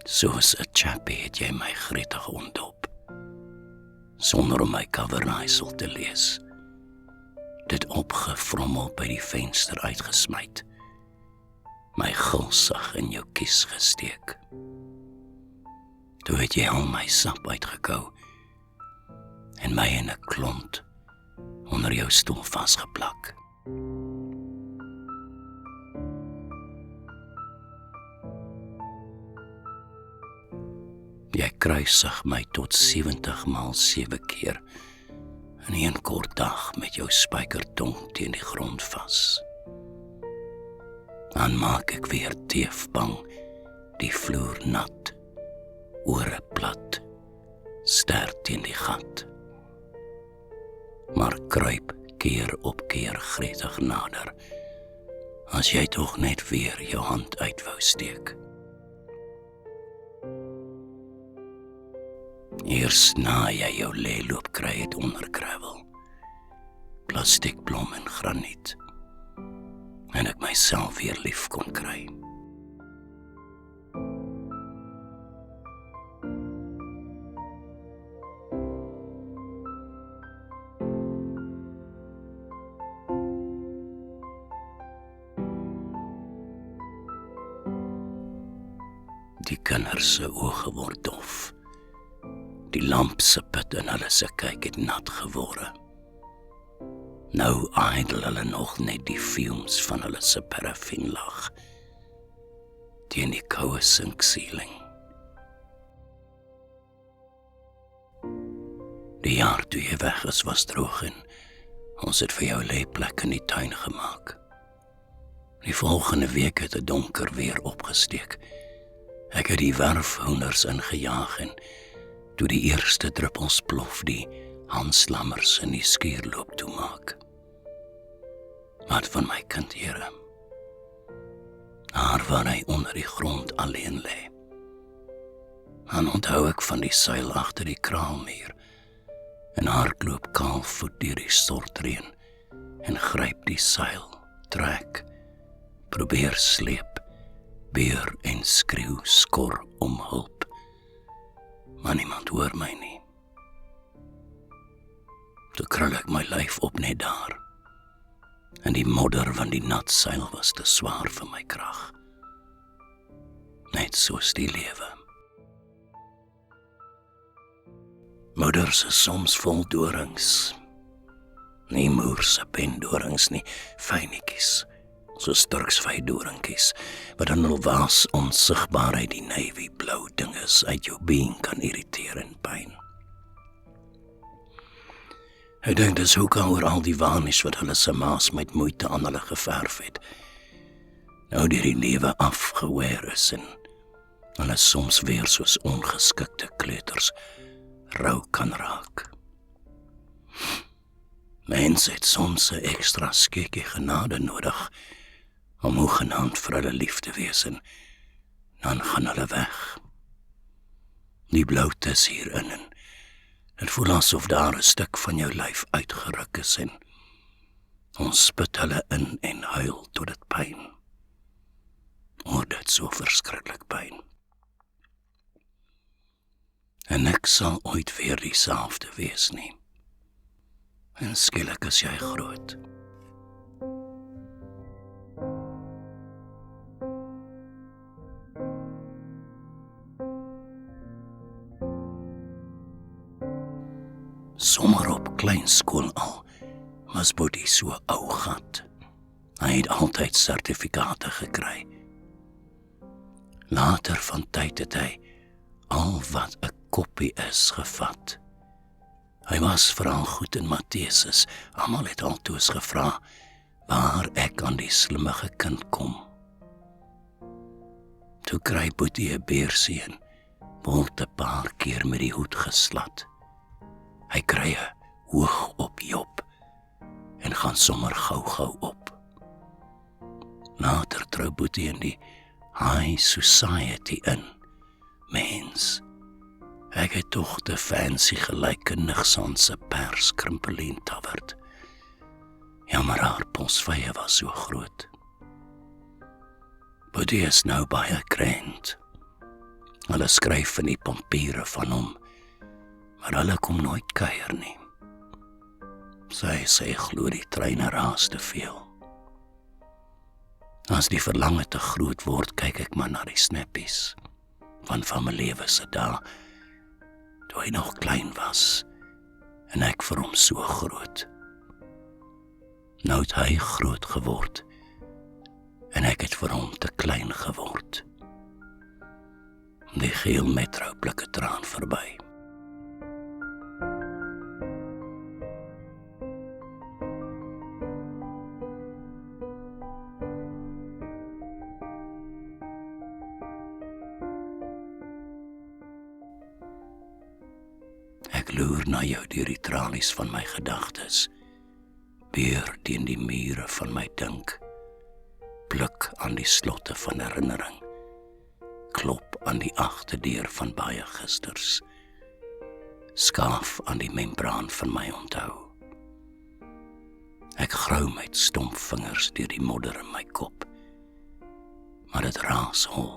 Soos 'n chappie het jy my gretig ontdop, sonder om my covernaisel te lees. Dit opgevrommel by die venster uitgesmyt, my gulsig in jou kies gesteek. Toe het jy al my sap uitgekou, en my in 'n klont onder jou stoel vasgeplak. Jy kruisig my tot 70 maal 7 keer in een kort dag met jou spykertong teen die grond vas. Dan maak ek weer teefbang, die vloer nat, ore plat, ster teen die gat. Maar kruip keer op keer gretig nader, as jy toch net weer jou hand uit wou steek. Eers na jy jou leeloop kry het onder gravel, plastiekblom en graniet, en ek myself weer lief kon kry. Die kinders se oë word dof. Die lamp se put in hulle se kyk het nat geworde. Nou idle hulle nog net die fumes van hulle se paraffinlag teen die koue sinksieling. Die jaar toe jy weg is was droog en ons het vir jou lêplek in die tuin gemaak. Die volgende week het 'n donker weer opgesteek. Ek het die werfhoenders ingejaag en toe die eerste druppels plof die handslammers in die skuurloop toemaak. Wat van my kind, Here? Daar waar hy onder die grond alleen lê. Dan onthou ek van die seil agter die kraalmuur en hardloop kaalvoet deur die stortreën en gryp die seil, trek, probeer sleep, beur en skreeu skor om hulp. Maar niemand hoor my nie. Toe krul ek my lyf op net daar, en die modder van die nat seil was te swaar vir my krag. Net soos die lewe. Moeders is soms vol dorings, nie moerse pendorings nie, fynetjies, soos turksvy-doringkies, wat in hul waas onsigbaarheid die navy blou dinges uit jou been kan irriteer en pyn. Ek dink dis hoekom oor al die varnish wat hulle se maas met moeite aan hulle geverf het, nou deur die lewe afgeweer is en hulle soms weer soos ongeskikte kleuters rou kan raak. Mens het soms 'n ekstra skeekie genade nodig om hoegenaamd vir hulle lief te wees en dan gaan hulle weg. Die bloute is hierin en het voel asof daar 'n stuk van jou lyf uitgeruk is en ons spit hulle in en huil tot dit pyn. Oor dit so verskriklik pyn. En ek sal ooit weer dieselfde wees nie. En skielik is jy groot. Sommer op kleinskool al was Boetie so ou gat. Hy het altyd sertifikate gekry. Later van tyd het hy al wat 'n koppie is gevat. Hy was veral goed in Matteus. Almal het altoos gevra waar ek aan die slimmige kind kom. Toe kry Boetie 'n beersie en word 'n paar keer met die hoed geslat. Hy kry 'n hoog op Job en gaan sommer gou op. Later trou Boetie in die high society in. Mens, ek het toch te fancy gelyke niks aan se perskrimpelien tawerd. Ja, maar haar polsvye was so groot. Boetie is nou baie grand. Hulle skryf in die papiere van hom, maar hulle kom nooit kuier nie. Sy sê glo die treine raas te veel. As die verlange te groot word, kyk ek maar na die snappies van my lewe se dae, toe hy nog klein was, en ek vir hom so groot. Nou het hy groot geword, en ek het vir hom te klein geword. Die geel metro blikke traan verby. Ek loer na jou deur die tralies van my gedagtes, beer teen die mure van my dink, pluk aan die slotte van herinnering, klop aan die agterdeur van baie gisters, skaaf aan die membraan van my onthou. Ek grou met stomp vingers deur die modder in my kop, maar dit raas hol,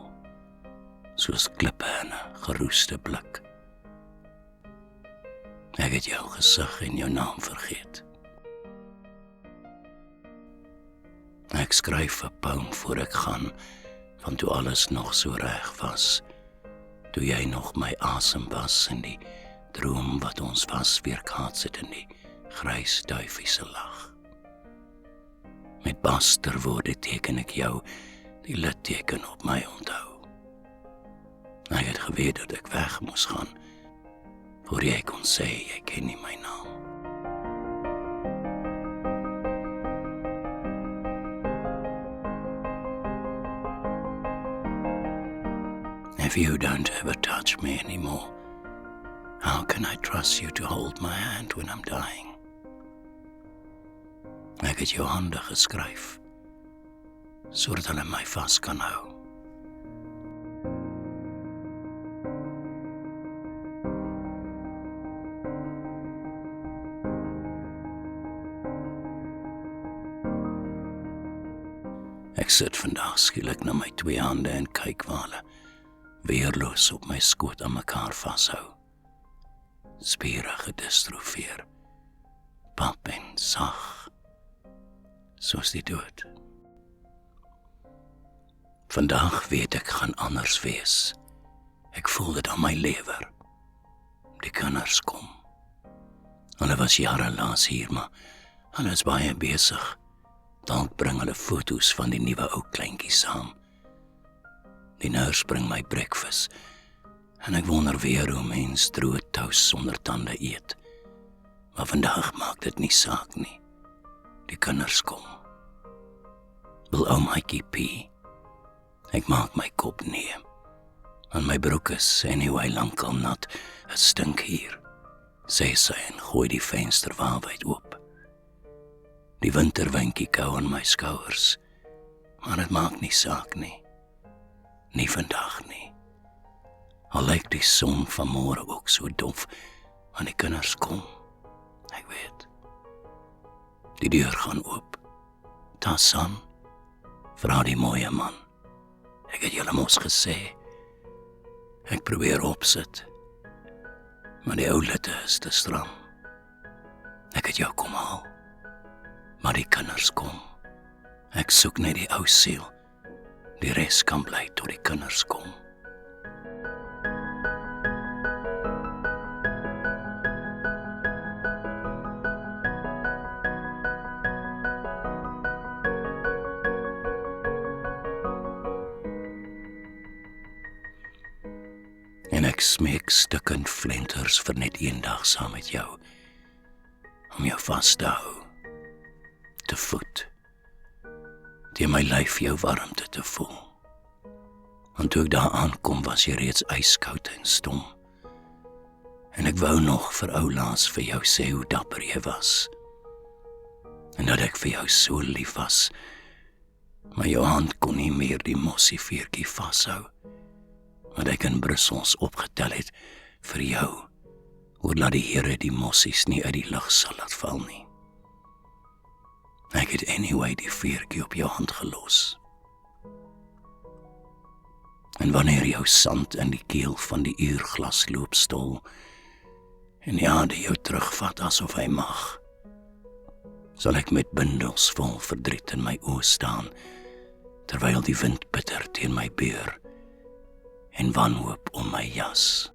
soos klippe in 'n geroeste blik. Ek het jou gesig en jou naam vergeet. Ek skryf 'n poem voor ek gaan, van toe alles nog so reg was, toe jy nog my asem was en die droom wat ons was weerkaats het in die grys duifiese lag. Met basterwoorde teken ek jou, die litteken op my onthou. Ek het geweet dat ek weg moes gaan, voor jy kon sê jy ken nie my naam. If you don't ever touch me anymore, how can I trust you to hold my hand when I'm dying? Ek het jou hande geskryf, sodat hulle my vas kan hou. Ek sit vandag skielik na my twee hande en kyk waar hulle weerloos op my skoot aan mekaar vashou. Spiere gedistrofeer, pap en sag, soos die dood. Vandag weet ek gaan anders wees. Ek voel dit aan my lewer. Die kinders kom. Hulle was jare laas hier, maar hulle is baie besig. Dalk bring hulle foto's van die nuwe ou kleintjie saam. Die nurse bring my breakfast, en ek wonder weer hoe mens droë toast sonder tande eet. Maar vandag maak dit nie saak nie. Die kinders kom. Wil ou Maatjie pee? Ek maak my kop nee. En my broek is anyway lankal nat, het stink hier, sê sy en gooi die venster waawyd oop. Die winterwindjie kou aan my skouers, maar dit maak nie saak nie. Nie vandag nie. Al lyk die son van môre ook so dof, want die kinders kom. Ek weet. Die deur gaan oop. Tassan, vra die mooie man. Ek het julle mos gesê. Ek probeer opsit, maar die ou litte is te stram. Ek het jou kom haal, maar die kinders kom. Ek soek net die ou siel. Die res kan bly tot die kinders kom. En ek smeek stikkend flenters vir net een dag saam met jou, om jou vas te hou, te voed, teen my lyf jou warmte te voel. Want toe ek daar aankom, was jy reeds ijskoud en stom. En ek wou nog vir ou Laas vir jou sê hoe dapper jy was. En dat ek vir jou so lief was, maar jou hand kon nie meer die mossieveertjie vashou, wat ek in Brussels opgetel het vir jou, oor laat die Here die mossies nie uit die lug sal laat val nie. Ek het anyway die veertjie op jou hand gelos. En wanneer jou sand in die keel van die uurglas loop stol, en die aarde jou terugvat asof hy mag, sal ek met bindels vol verdriet in my oë staan, terwyl die wind bitter teen my beur, en wanhoop om my jas.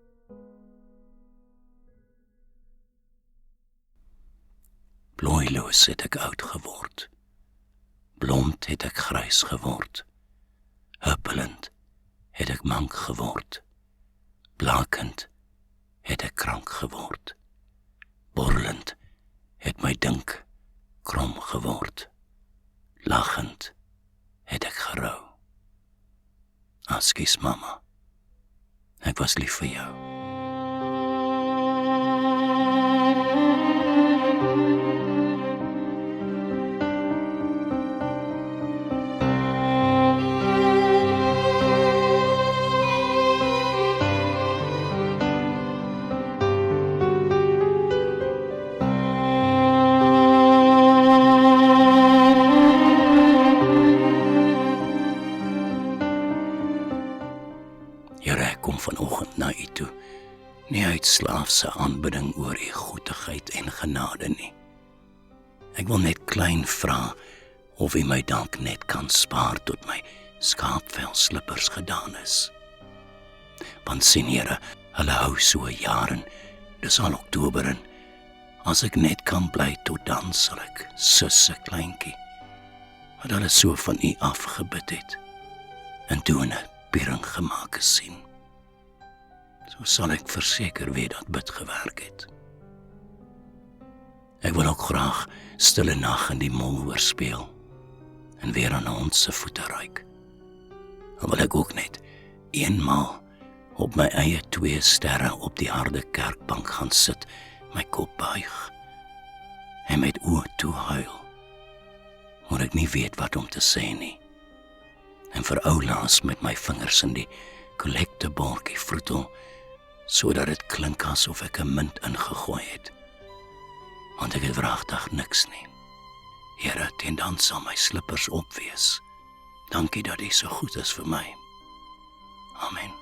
Plooiloos het ek oud geword, blond het ek grys geword, huppelend het ek mank geword, blakend het ek krank geword, borrelend het my dink krom geword, lachend het ek gerou. Askies mama, ek was lief vir jou. Here, ek kom vanoggend na u toe, nie uit slaafse aanbidding oor u goedigheid en genade nie. Ek wil net klein vra of u my dalk net kan spaar tot my skaapvelslippers gedaan is. Want sien Here, hulle hou so jaren, dis al Oktober en as ek net kan bly tot dan sal ek susse kleinkie, wat hulle so van u afgebid het, en toe in 'n piering gemaak sien. So sal ek verseker weet dat bid gewerk het. Ek wil ook graag stille nag in die mol oorspeel en weer aan ons se voete ruik. Dan wil ek ook net eenmaal op my eie 2 sterre op die harde kerkbank gaan sit, my kop buig en met oë toe huil, moet ek nie weet wat om te sê nie. En vir oulaas met my vingers in die kollektebordjie vroetel, sodat dit klink asof ek 'n munt ingegooi het. Want ek het wragtig niks nie. Here, teen dan sal my slippers opwees. Dankie dat U so goed is vir my. Amen.